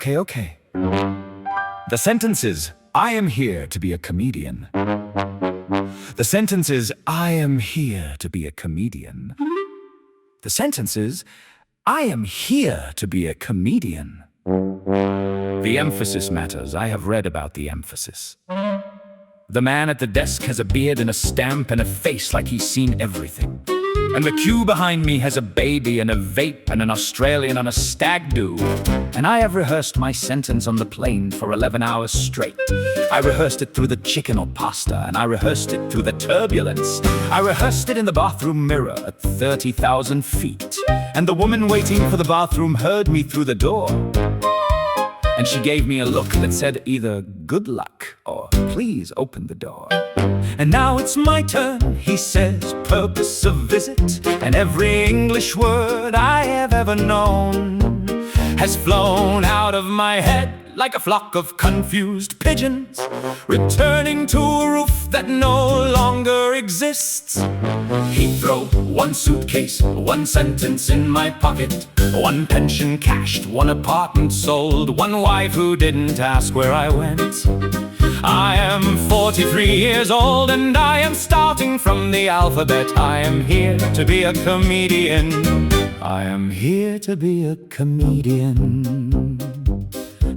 Okay. The sentence is, I am here to be a comedian. The sentence is, I am here to be a comedian. The sentence is, I am here to be a comedian. The emphasis matters. I have read about the emphasis. The man at the desk has a beard and a stamp and a face like he's seen everything. And the queue behind me has a baby and a vape and an Australian on a stag do. And I have rehearsed my sentence on the plane for 11 hours straight. I rehearsed it through the chicken or pasta, and I rehearsed it through the turbulence. I rehearsed it in the bathroom mirror at 30,000 feet. And the woman waiting for the bathroom heard me through the door. And she gave me a look that said either good luck or please open the door. And now it's my turn, he says, purpose of visit. And every English word I have ever known has flown out of my head like a flock of confused pigeons, returning to a roof that no longer exists. Heathrow, one suitcase, one sentence in my pocket, one pension cashed, one apartment sold, one wife who didn't ask where I went. I am 43 years old and I am starting from the alphabet. I am here to be a comedian. I am here to be a comedian.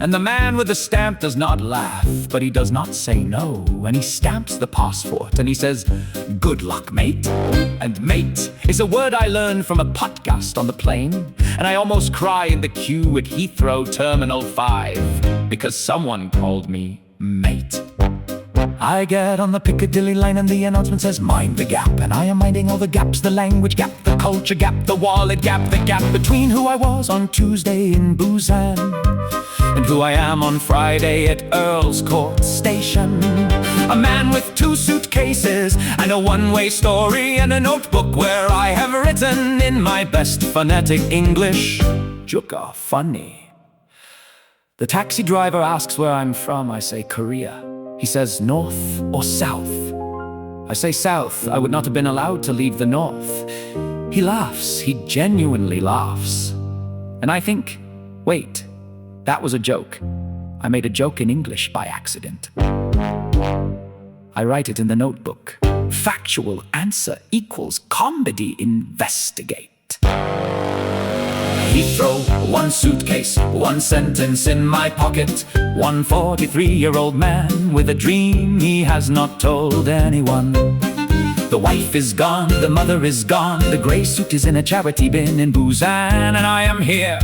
And the man with the stamp does not laugh, but he does not say no. And he stamps the passport and he says, good luck, mate. And mate is a word I learned from a podcast on the plane. And I almost cry in the queue at Heathrow Terminal 5 because someone called me mate. I get on the Piccadilly line and the announcement says, mind the gap. And I am minding all the gaps, the language gap, the culture gap, the wallet gap, the gap between who I was on Tuesday in Busan and who I am on Friday at Earl's Court Station. A man with 2 suitcases and a one-way story and a notebook where I have written in my best phonetic English, Juka funny. The taxi driver asks where I'm from. I say Korea. He says north or south. I say south. I would not have been allowed to leave the north. He laughs. He genuinely laughs. And I think, wait, that was a joke. I made a joke in English by accident. I write it in the notebook. Factual answer equals comedy investigate. Heathrow, one suitcase, one sentence in my pocket, one 43-year-old man with a dream he has not told anyone. The wife is gone, the mother is gone, the grey suit is in a charity bin in Busan. And I am here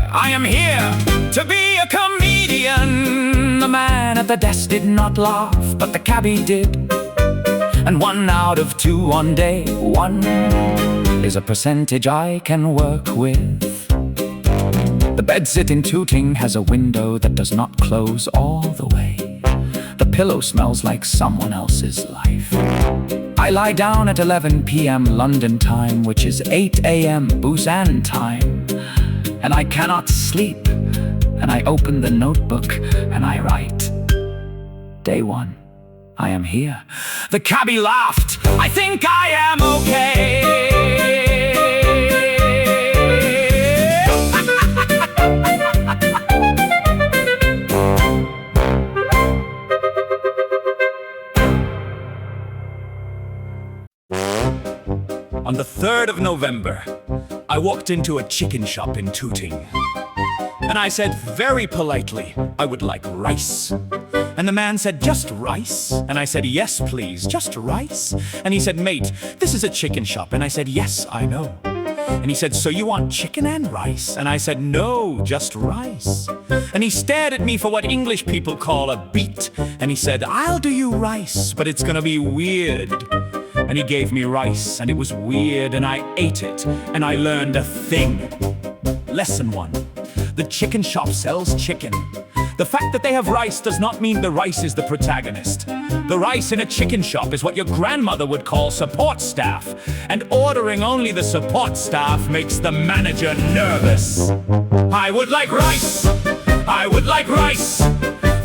to be a comedian. The man at the desk did not laugh, but the cabbie did. And 1 out of 2 on day 1 is a percentage I can work with. The bedsit in Tooting has a window that does not close all the way. The pillow smells like someone else's life. I lie down at 11 p.m. London time, which is 8 a.m. Busan time. And I cannot sleep. And I open the notebook and I write. Day 1, I am here. The cabbie laughed. I think I am okay. On the 3rd of November, I walked into a chicken shop in Tooting. And I said very politely, I would like rice. And the man said, just rice? And I said, yes, please, just rice? And he said, mate, this is a chicken shop. And I said, yes, I know. And he said, so you want chicken and rice? And I said, no, just rice. And he stared at me for what English people call a beat. And he said, I'll do you rice, but it's gonna be weird. And he gave me rice, and it was weird, and I ate it, and I learned a thing. Lesson 1. The chicken shop sells chicken. The fact that they have rice does not mean the rice is the protagonist. The rice in a chicken shop is what your grandmother would call support staff, and ordering only the support staff makes the manager nervous. I would like rice. I would like rice.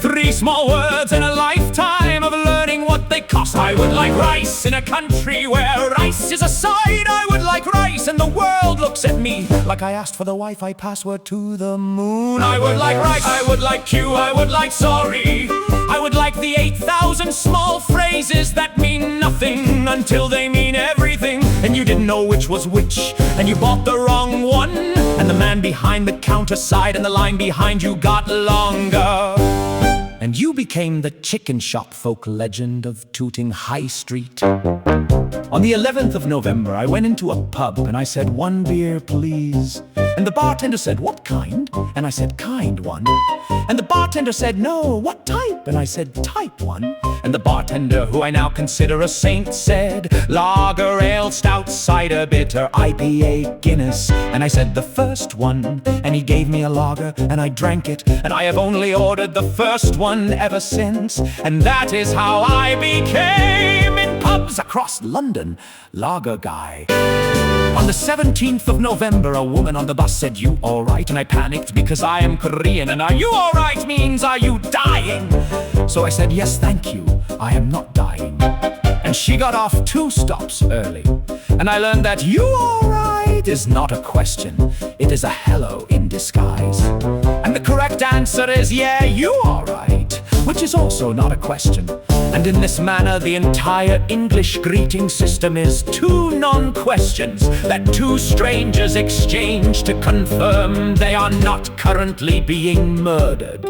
3 small words in a lifetime of learning what they cost. I would like rice in a country where rice is a side. I would like rice and the world looks at me like I asked for the Wi-Fi password to the moon. I would like rice. I would like you. I would like sorry. I would like the 8,000 small phrases that mean nothing until they mean everything. And you didn't know which was which, and you bought the wrong one. And the man behind the counter sighed, and the line behind you got longer. And you became the chicken shop folk legend of Tooting High Street. On the 11th of November, I went into a pub and I said, 1 beer, please. And the bartender said, what kind? And I said, kind one. And the bartender said, no, what type? And I said, type one. And the bartender, who I now consider a saint, said, lager, ale, stout, cider, bitter, IPA, Guinness. And I said, the first one. And he gave me a lager and I drank it. And I have only ordered the first one ever since. And that is how I became, in pubs across London, lager guy. On the 17th of November, a woman on the bus said, you alright? And I panicked because I am Korean, and are you alright means, are you dying? So I said, yes, thank you, I am not dying. And she got off 2 stops early. And I learned that you alright is not a question, it is a hello in disguise. And the correct answer is, yeah, you alright, which is also not a question. And in this manner, the entire English greeting system is 2 non-questions that 2 strangers exchange to confirm they are not currently being murdered.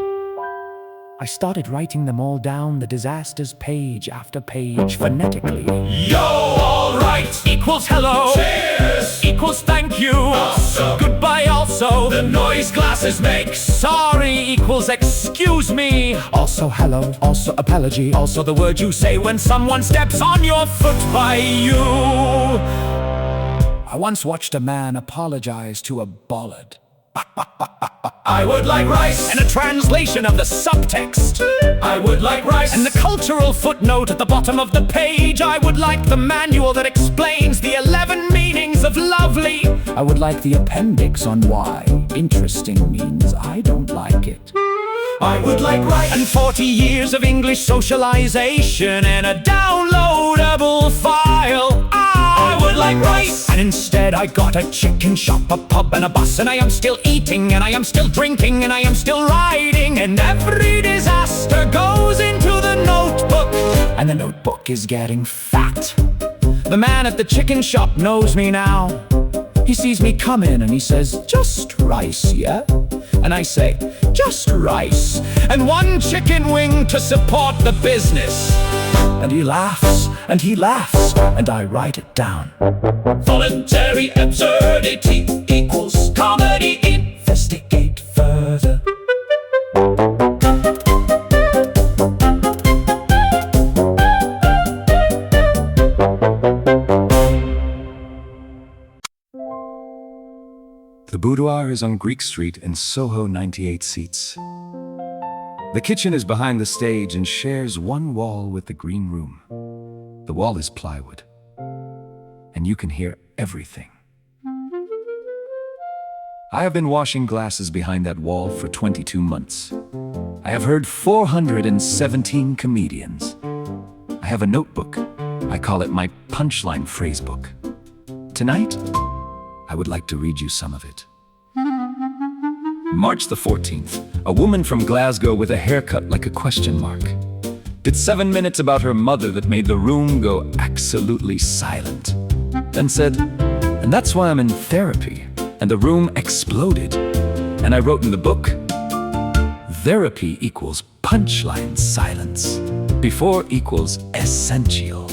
I started writing them all down, the disasters, page after page, phonetically. Yo, alright equals hello. Cheers equals thank you. Also. Goodbye also. The noise glasses make. Sorry equals excuse me. Also hello. Also apology. Also the word you say when someone steps on your foot by you. I once watched a man apologize to a bollard. I would like rice, and a translation of the subtext. I would like rice, and the cultural footnote at the bottom of the page. I would like the manual that explains the 11 meanings of lovely. I would like the appendix on why interesting means I don't like it. I would like rice, and 40 years of English socialization, and a downloadable file. I would like rice, and instead I got a chicken shop, a pub and a bus. And I am still eating, and I am still drinking, and I am still riding. And every disaster goes into the notebook, and the notebook is getting fat. The man at the chicken shop knows me now. He sees me come in and he says, just rice, yeah? And I say, just rice, and 1 chicken wing to support the business. And he laughs, and he laughs, and I write it down. Voluntary absurdity equals comedy. Investigate further. boudoir is on Greek Street in Soho, 98 seats. The kitchen is behind the stage and shares one wall with the green room. The wall is plywood, and you can hear everything. I have been washing glasses behind that wall for 22 months. I have heard 417 comedians. I have a notebook. I call it my punchline phrasebook. Tonight, I would like to read you some of it. March the 14th, a woman from Glasgow with a haircut like a question mark did 7 minutes about her mother that made the room go absolutely silent. Then said, and that's why I'm in therapy. And the room exploded. And I wrote in the book, therapy equals punchline silence. Before equals essential.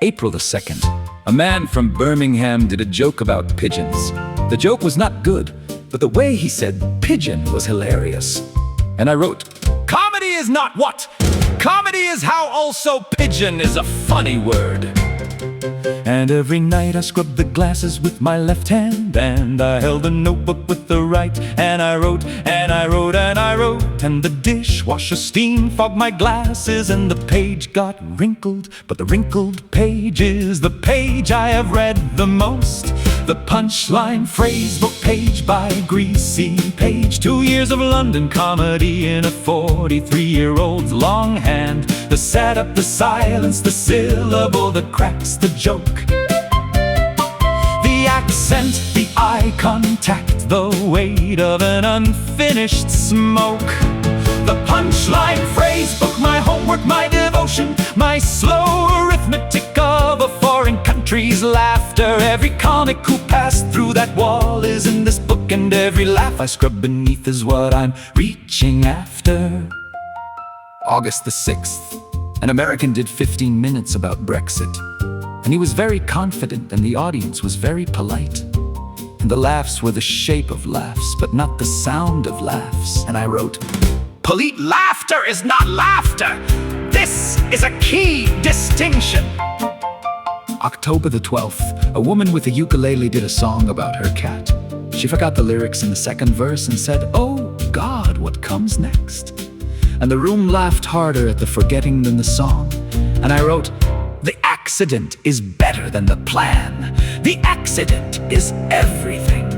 April the 2nd, a man from Birmingham did a joke about pigeons. The joke was not good, but the way he said pigeon was hilarious. And I wrote, comedy is not what? Comedy is how also pigeon is a funny word. And every night I scrubbed the glasses with my left hand, and I held a notebook with the right, and I wrote, and I wrote, and I wrote, and the dishwasher steam fogged my glasses, and the page got wrinkled, but the wrinkled page is the page I have read the most. The punchline phrasebook page by Greasy Page. 2 years of London comedy in a 43-year-old's long hand. The setup, the silence, the syllable that cracks the joke. The accent, the eye contact, the weight of an unfinished smoke. The punchline phrasebook, my homework, my devotion, my slow arithmetic of a foreign country's laughter. Every comic who passed through that wall is in this book, and every laugh I scrub beneath is what I'm reaching after. August the 6th, an American did 15 minutes about Brexit. And he was very confident, and the audience was very polite. And the laughs were the shape of laughs, but not the sound of laughs. And I wrote, polite laughter is not laughter. This is a key distinction. October the 12th, a woman with a ukulele did a song about her cat. She forgot the lyrics in the second verse and said, oh God, what comes next? And the room laughed harder at the forgetting than the song. And I wrote, the accident is better than the plan. The accident is everything.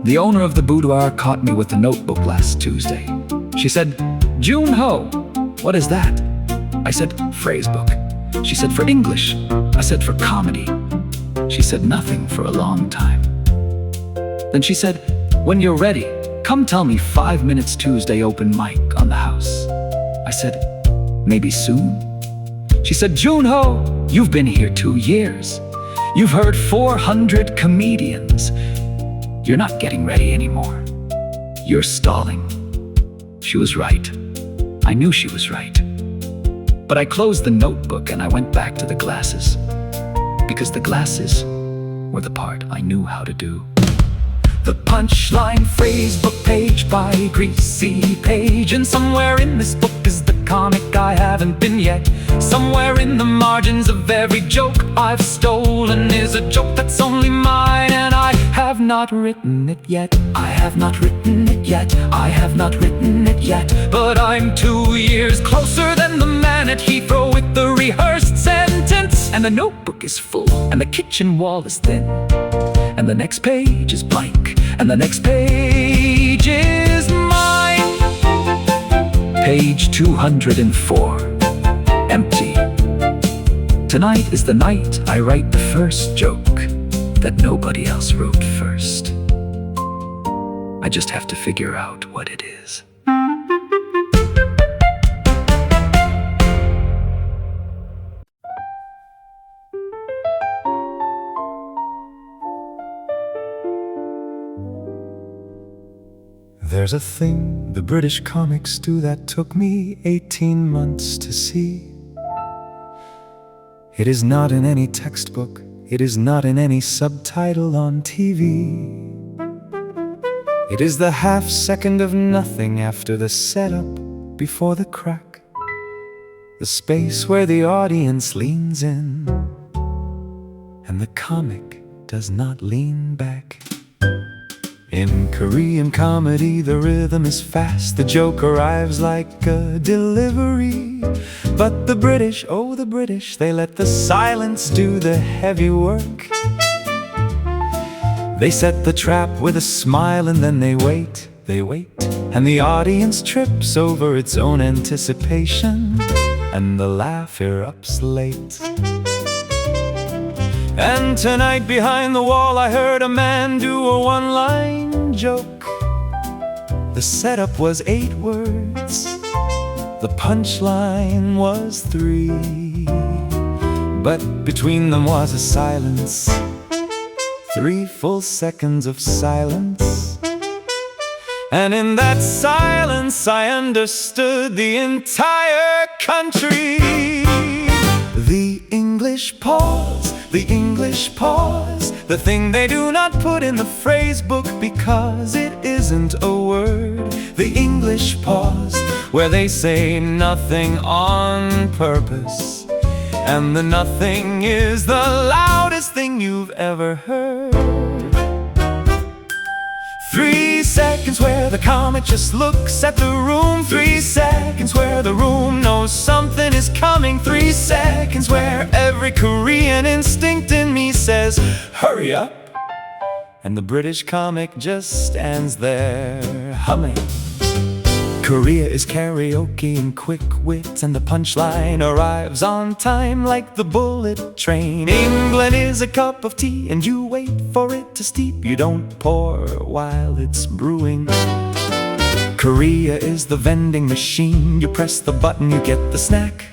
The owner of the boudoir caught me with the notebook last Tuesday. She said, Joon-ho, what is that? I said, Phrasebook. She said, for English. I said, for comedy. She said nothing for a long time. Then she said, when you're ready, come tell me 5 minutes Tuesday open mic on the house. I said, maybe soon? She said, Joon-ho, you've been here 2 years. You've heard 400 comedians. You're not getting ready anymore. You're stalling. She was right. I knew she was right. But I closed the notebook and I went back to the glasses. Because the glasses were the part I knew how to do. The punchline phrasebook page by Greasy Page. And somewhere in this book is the comic I haven't been yet. Somewhere in the margins of every joke I've stolen is a joke that's only mine, and I have not written it yet. I have not written it yet. I have not written it yet. But I'm 2 years closer than the man at Heathrow with the rehearsed sentence. And the notebook is full, and the kitchen wall is thin, and the next page is blank, and the next page is mine. Page 204, empty. Tonight is the night I write the first joke that nobody else wrote first. I just have to figure out what it is. There's a thing the British comics do that took me 18 months to see. It is not in any textbook, it is not in any subtitle on TV. It is the half second of nothing after the setup, before the crack, the space where the audience leans in, and the comic does not lean back. In Korean comedy, the rhythm is fast. The joke arrives like a delivery. But the British, oh the British, they let the silence do the heavy work. They set the trap with a smile and then they wait, and the audience trips over its own anticipation, and the laugh erupts late. And tonight behind the wall I heard a man do a one-line joke. The setup was 8 words, the punchline was 3, but between them was a silence, 3 full seconds of silence. And in that silence I understood the entire country. The English pause, the English pause, the thing they do not put in the phrasebook because it isn't a word. The English pause, where they say nothing on purpose, and the nothing is the loudest thing you've ever heard. 3 seconds where the comic just looks at the room. 3 seconds where the room knows something is coming. 3 seconds where every Korean instinct in me says, hurry up. And the British comic just stands there humming. Korea is karaoke and quick wit, and the punchline arrives on time like the bullet train. England is a cup of tea and you wait for it to steep. You don't pour while it's brewing. Korea is the vending machine. You press the button, you get the snack.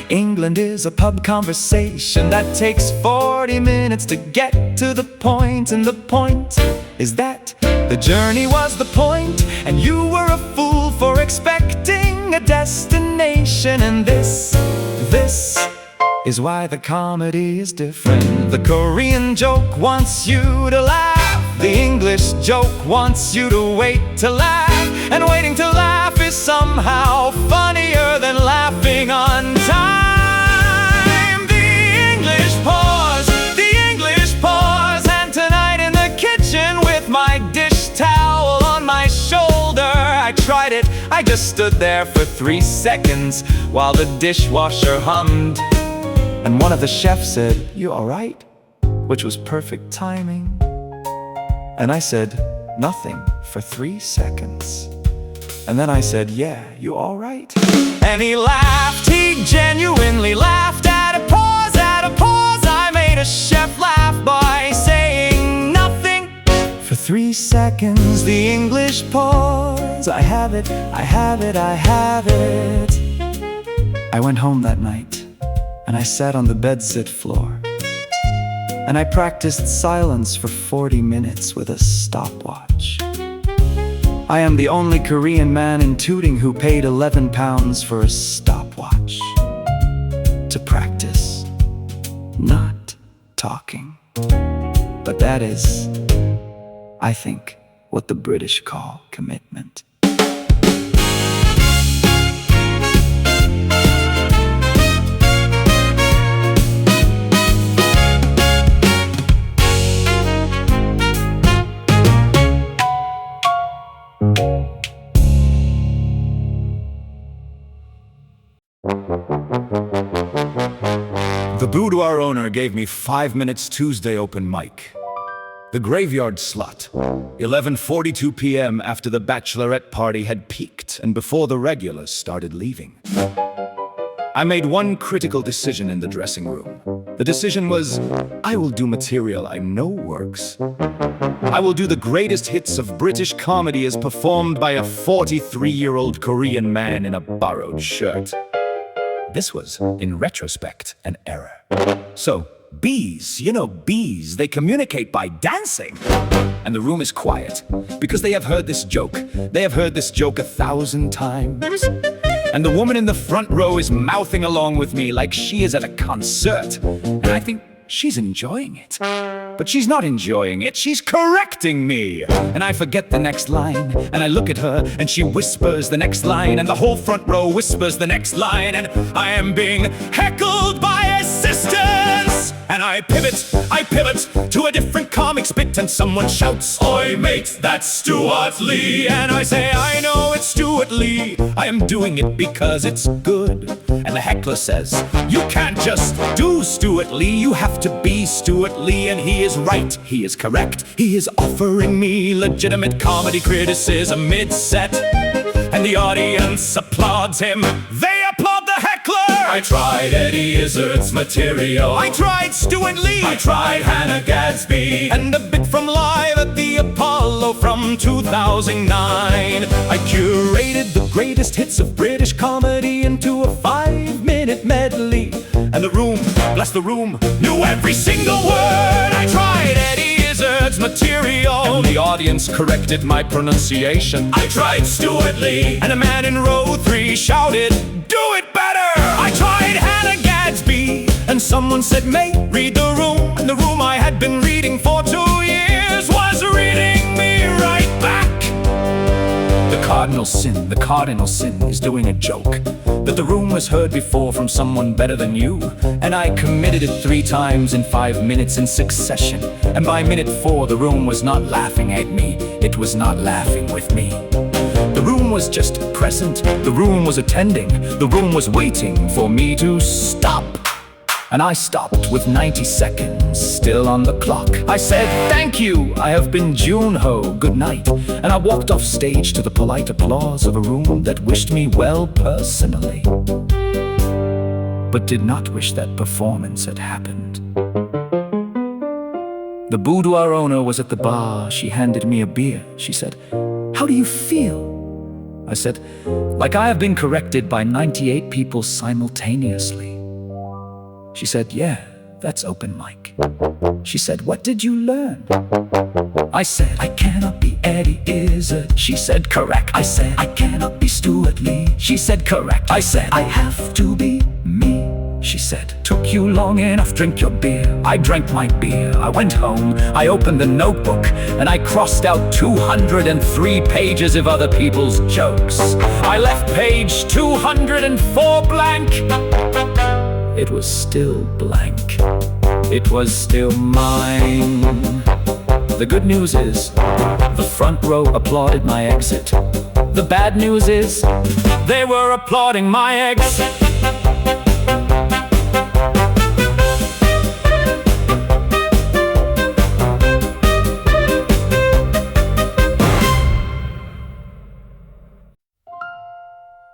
England is a pub conversation that takes 40 minutes to get to the point. And the point is that the journey was the point, and you were a fool for expecting a destination. And this is why the comedy is different. The Korean joke wants you to laugh. The English joke wants you to wait to laugh. And waiting to laugh is somehow funnier than laughing on time. The English pause, the English pause. And tonight in the kitchen with my dish towel on my shoulder, I tried it, I just stood there for 3 seconds while the dishwasher hummed. And one of the chefs said, "You all right?" Which was perfect timing. And I said, "Nothing," for 3 seconds. And then I said, "Yeah, you all right?" And he laughed, he genuinely laughed at a pause, at a pause. I made a chef laugh by saying nothing for 3 seconds. The English pause, I have it, I have it, I have it. I went home that night, and I sat on the bedsit floor, and I practiced silence for 40 minutes with a stopwatch. I am the only Korean man in Tooting who paid £11 for a stopwatch to practice not talking. But that is, I think, what the British call commitment. The boudoir owner gave me 5 minutes Tuesday open mic. The graveyard slut. 11:42 p.m. after the bachelorette party had peaked and before the regulars started leaving. I made one critical decision in the dressing room. The decision was, I will do material I know works. I will do the greatest hits of British comedy as performed by a 43-year-old Korean man in a borrowed shirt. This was, in retrospect, an error. So, bees, you know bees, they communicate by dancing. And the room is quiet, because they have heard this joke. They have heard this joke 1,000 times. And the woman in the front row is mouthing along with me like she is at a concert. And I think she's enjoying it. But she's not enjoying it, she's correcting me. And I forget the next line, and I look at her, and she whispers the next line, and the whole front row whispers the next line, and I am being heckled by assistants. And I I pivot to a different comic spit, and someone shouts, "Oi mate, that's Stuart Lee." And I say, "I know it's Stuart Lee, I am doing it because it's good." And the heckler says, "You can't just do Stuart Lee, you have to be Stuart Lee." And he is right, he is correct, he is offering me legitimate comedy criticism mid-set, and the audience applauds him. They applaud the heckler. I tried Eddie Izzard's material, I tried Stuart Lee, I tried Hannah Gadsby, and a bit from Live at the Apollo from 2009. I curated the greatest hits of British comedy into a 5-minute medley, and the room, bless the room, knew every single word. I tried Eddie Izzard's material, and the audience corrected my pronunciation. I tried Stuart Lee, and a man in row 3 shouted, "Do it better!" I tried Hannah Gadsby, and someone said, "Mate, read the room." And the room I had been reading for 2 years was reading me right back. The cardinal sin is doing a joke that the room has heard before from someone better than you, and I committed it 3 times in 5 minutes in succession. And by minute 4 the room was not laughing at me, it was not laughing with me. The room was just present, the room was attending, the room was waiting for me to stop. And I stopped with 90 seconds still on the clock. I said, "Thank you, I have been Joon-ho, good night." And I walked off stage to the polite applause of a room that wished me well personally, but did not wish that performance had happened. The boudoir owner was at the bar, she handed me a beer. She said, "How do you feel?" I said, "Like I have been corrected by 98 people simultaneously." She said, "Yeah, that's open mic." She said, "What did you learn?" I said, "I cannot be Eddie Izzard." She said, "Correct." I said, "I cannot be Stuart Lee." She said, "Correct." I said, "I have to be me." She said, "Took you long enough, drink your beer." I drank my beer, I went home, I opened the notebook, and I crossed out 203 pages of other people's jokes. I left page 204 blank. It was still blank. It was still mine. The good news is, the front row applauded my exit. The bad news is, they were applauding my exit.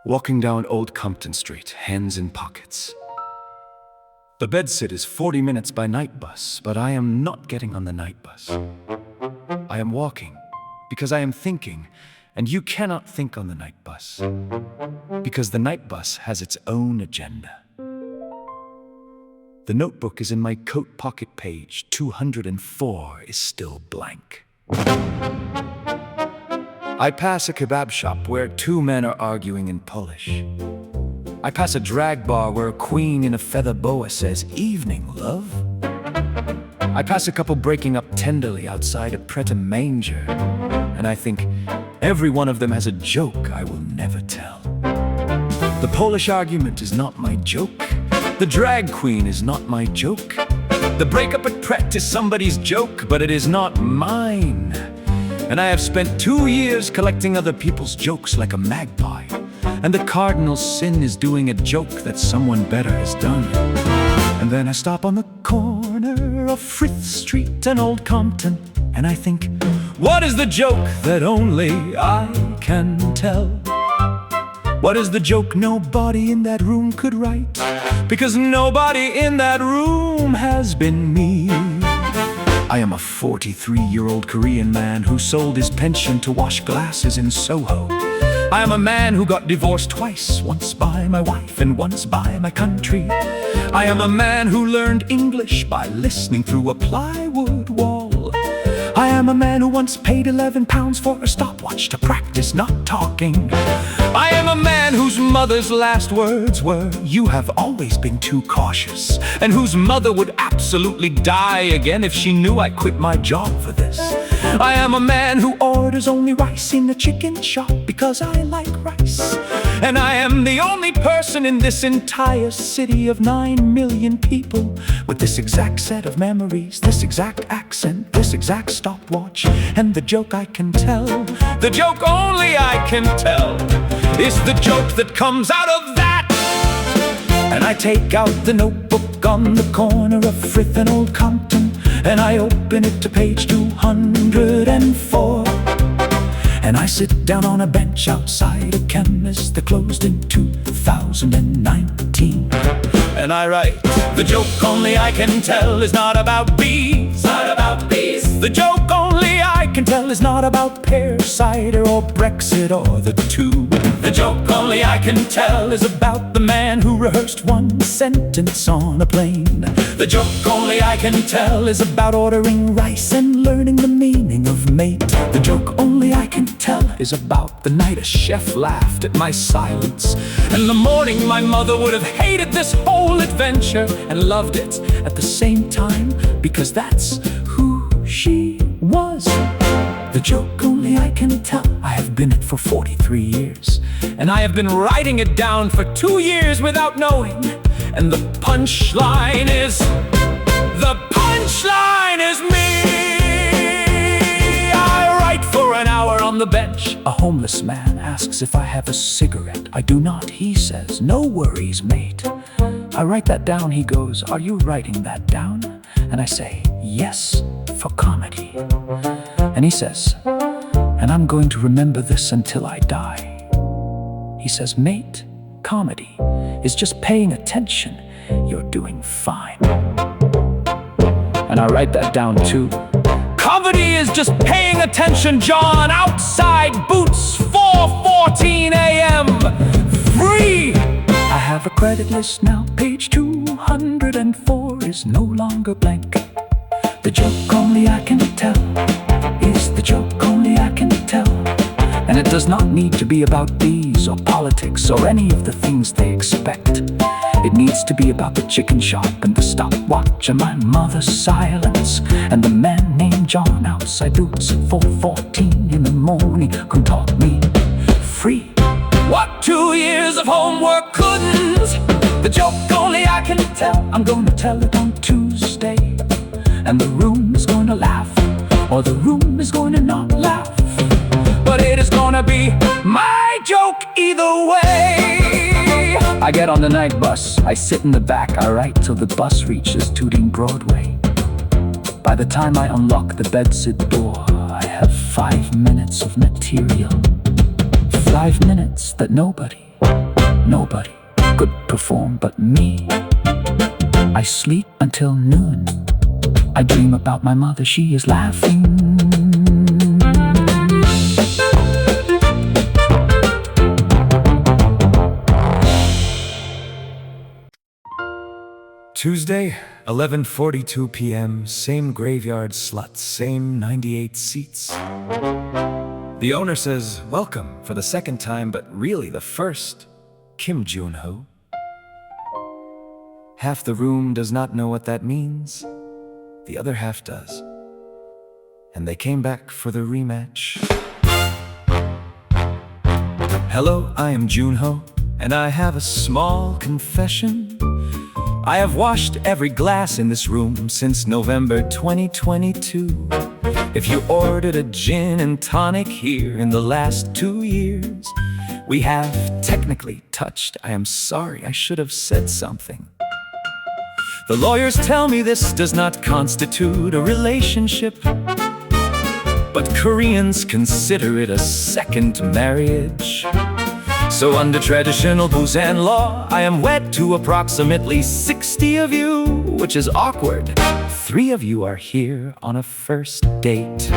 Walking down Old Compton Street, hands in pockets. The bedsit is 40 minutes by night bus, but I am not getting on the night bus. I am walking because I am thinking, and you cannot think on the night bus, because the night bus has its own agenda. The notebook is in my coat pocket, page 204 is still blank. I pass a kebab shop where 2 men are arguing in Polish. I pass a drag bar where a queen in a feather boa says, "Evening, love." I pass a couple breaking up tenderly outside a Pret-a-Manger, and I think, every one of them has a joke I will never tell. The Polish argument is not my joke. The drag queen is not my joke. The breakup at Pret is somebody's joke, but it is not mine. And I have spent 2 years collecting other people's jokes like a magpie. And the cardinal sin is doing a joke that someone better has done. And then I stop on the corner of Frith Street and Old Compton, and I think, what is the joke that only I can tell? What is the joke nobody in that room could write? Because nobody in that room has been me. I am a 43-year-old Korean man who sold his pension to wash glasses in Soho. I am a man who got divorced twice, once by my wife and once by my country. I am a man who learned English by listening through a plywood wall. I am a man who once paid £11 for a stopwatch to practice not talking. I am a man whose mother's last words were, "You have always been too cautious," and whose mother would absolutely die again if she knew I quit my job for this. I am a man who orders only rice in the chicken shop because I like rice. And I am the only person in this entire city of 9 million people with this exact set of memories, this exact accent, this exact stopwatch. And the joke I can tell, the joke only I can tell, is the joke that comes out of that. And I take out the notebook on the corner of Frith and Old Compton, and I open it to page 204. And I sit down on a bench outside a chemist that closed in 2019. And I write, the joke only I can tell is not about bees, not about bees. The joke only I can tell is not about pear cider or Brexit or the tube. The joke only I can tell is about the man who rehearsed one sentence on a plane. The joke only I can tell is about ordering rice and learning the meaning of mate. The joke only I can tell is about the night a chef laughed at my silence, and the morning my mother would have hated this whole adventure and loved it at the same time, because that's who she was. The joke only I can tell, I have been it for 43 years, and I have been writing it down for 2 years without knowing. And the punchline is, the punchline is me. I write for an hour on the bench. A homeless man asks if I have a cigarette. I do not, he says. No worries, mate. I write that down. He goes, are you writing that down? And I say, yes, for comedy. And he says, and I'm going to remember this until I die. He says, mate, comedy is just paying attention. You're doing fine. And I write that down too. Comedy is just paying attention, John. Outside boots, 4:14 a.m. Free. I have a credit list now. Page 204 is no longer blank. The joke only I can tell is the joke only I can tell. And it does not need to be about bees or politics or any of the things they expect. It needs to be about the chicken shop and the stopwatch and my mother's silence and the man named John outside boots at 4:14 in the morning who taught me free. What 2 years of homework couldn't. The joke only I can tell. I'm gonna tell it on Tuesday, and the room is gonna laugh, or the room is gonna not laugh. But it is gonna be my joke either way. I get on the night bus, I sit in the back, I write till the bus reaches Tooting Broadway. By the time I unlock the bedsit door, I have 5 minutes of material. 5 minutes that nobody could perform but me. I sleep until noon. I dream about my mother, she is laughing. Tuesday, 11:42 p.m., same graveyard sluts, same 98 seats. The owner says, welcome for the second time, but really the first, Kim Joon-ho. Half the room does not know what that means. The other half does. And they came back for the rematch. Hello, I am Joon-ho, and I have a small confession. I have washed every glass in this room since November 2022. If you ordered a gin and tonic here in the last 2 years, we have technically touched. I am sorry, I should have said something. The lawyers tell me this does not constitute a relationship, but Koreans consider it a second marriage. So under traditional Busan law, I am wed to approximately 60 of you, which is awkward. 3 of you are here on a first date.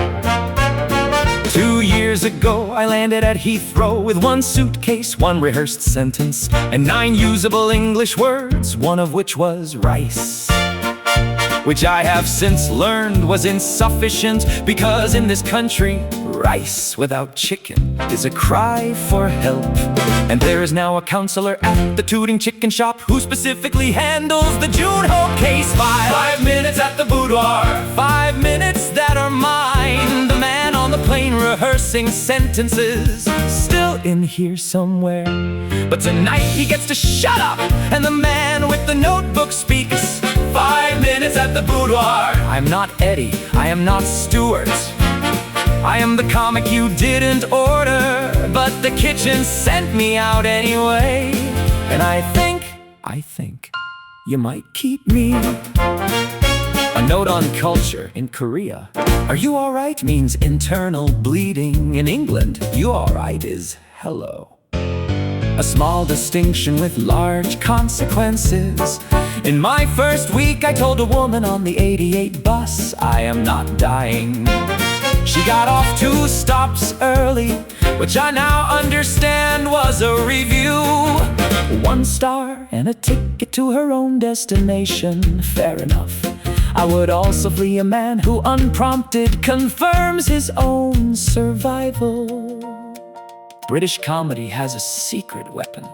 2 years ago, I landed at Heathrow with 1 suitcase, 1 rehearsed sentence, and 9 usable English words, one of which was rice, which I have since learned was insufficient, because in this country, rice without chicken is a cry for help. And there is now a counselor at the Tooting Chicken Shop who specifically handles the Joon-ho case file. 5 minutes at the boudoir, 5 minutes that are mine. The brain rehearsing sentences, still in here somewhere. But tonight he gets to shut up, and the man with the notebook speaks. 5 minutes at the boudoir. I'm not Eddie, I am not Stuart. I am the comic you didn't order, but the kitchen sent me out anyway. And I think you might keep me. A note on culture in Korea. Are you alright means internal bleeding. In England, you alright is hello. A small distinction with large consequences. In my first week, I told a woman on the 88 bus, I am not dying. She got off 2 stops early, which I now understand was a review. 1 star and a ticket to her own destination. Fair enough. I would also flee a man who unprompted confirms his own survival. British comedy has a secret weapon,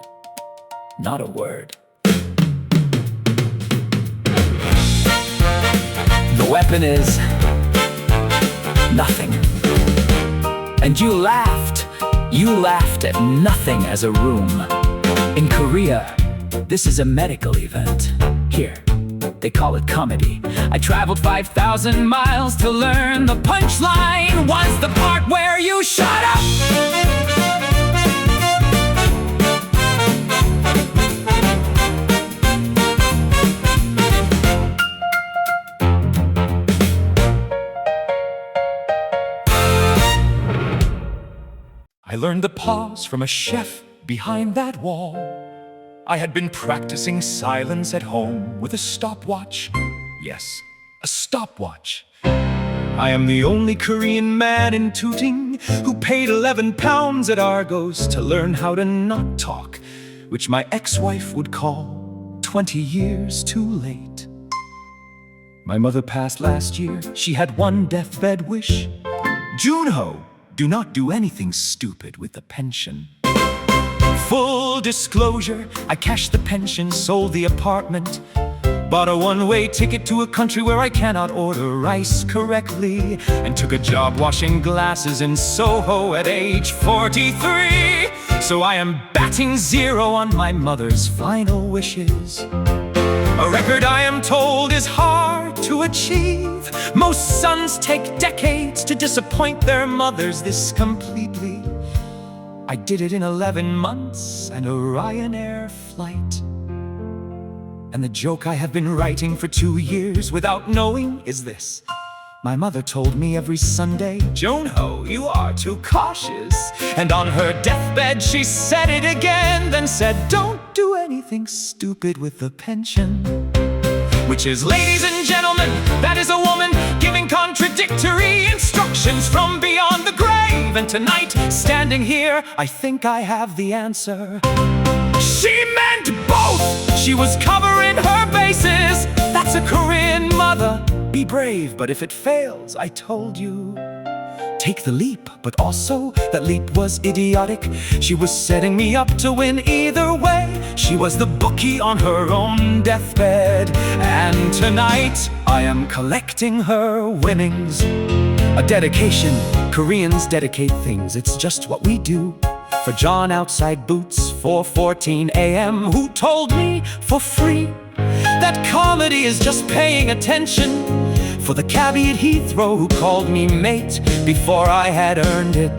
not a word. The weapon is nothing. And you laughed at nothing as a room. In Korea, this is a medical event. Here, they call it comedy. I traveled 5,000 miles to learn the punchline was the part where you shut up. I learned the pause from a chef behind that wall. I had been practicing silence at home with a stopwatch. Yes, a stopwatch. I am the only Korean man in Tooting who paid 11 pounds at Argos to learn how to not talk, which my ex-wife would call 20 years too late. My mother passed last year. She had one deathbed wish. Joon-ho, do not do anything stupid with the pension. Full disclosure, I cashed the pension, sold the apartment, bought a one-way ticket to a country where I cannot order rice correctly, and took a job washing glasses in Soho at age 43. So I am batting 0 on my mother's final wishes. A record I am told is hard to achieve. Most sons take decades to disappoint their mothers this completely. I did it in 11 months and a Ryanair flight. And the joke I have been writing for 2 years without knowing is this. My mother told me every Sunday, Joon-ho, you are too cautious. And on her deathbed she said it again, then said, don't do anything stupid with the pension. Which is, ladies and gentlemen, that is a woman giving contradictory instructions from beyond the grave. And tonight, standing here, I think I have the answer. She meant both! She was covering her bases. That's a Korean mother. Be brave, but if it fails, I told you, take the leap. But also, that leap was idiotic. She was setting me up to win either way. She was the bookie on her own deathbed. And tonight, I am collecting her winnings. A dedication. Koreans dedicate things, it's just what we do. For John outside Boots, 4:14 a.m., who told me for free that comedy is just paying attention. For the cabbie at Heathrow who called me mate before I had earned it.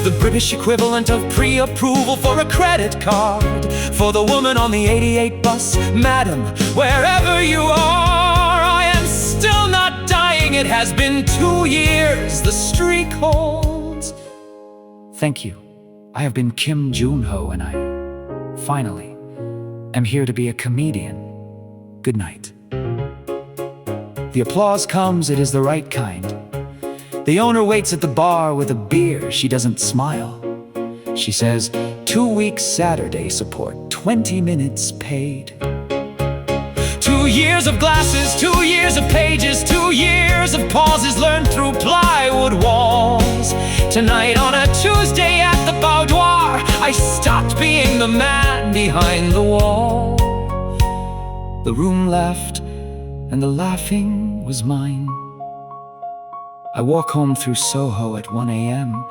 The British equivalent of pre-approval for a credit card. For the woman on the 88 bus, madam, wherever you are, I am still not dying. It has been 2 years, the streak holds. Thank you. I have been Kim Joon-ho, and I, finally, am here to be a comedian. Good night. The applause comes, it is the right kind. The owner waits at the bar with a beer. She doesn't smile. She says, 2 weeks Saturday support, 20 minutes paid. 2 years of glasses, 2 years of pages, 2 years of pauses learned through plywood walls. Tonight on a Tuesday at the boudoir, I stopped being the man behind the wall. The room laughed, and the laughing was mine. I walk home through Soho at 1 a.m.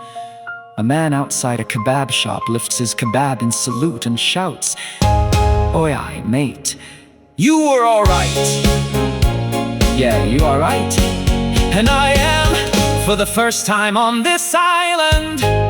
A man outside a kebab shop lifts his kebab in salute and shouts, "Oi, aye, mate, you were alright." Yeah, you alright? And I am, for the first time on this island.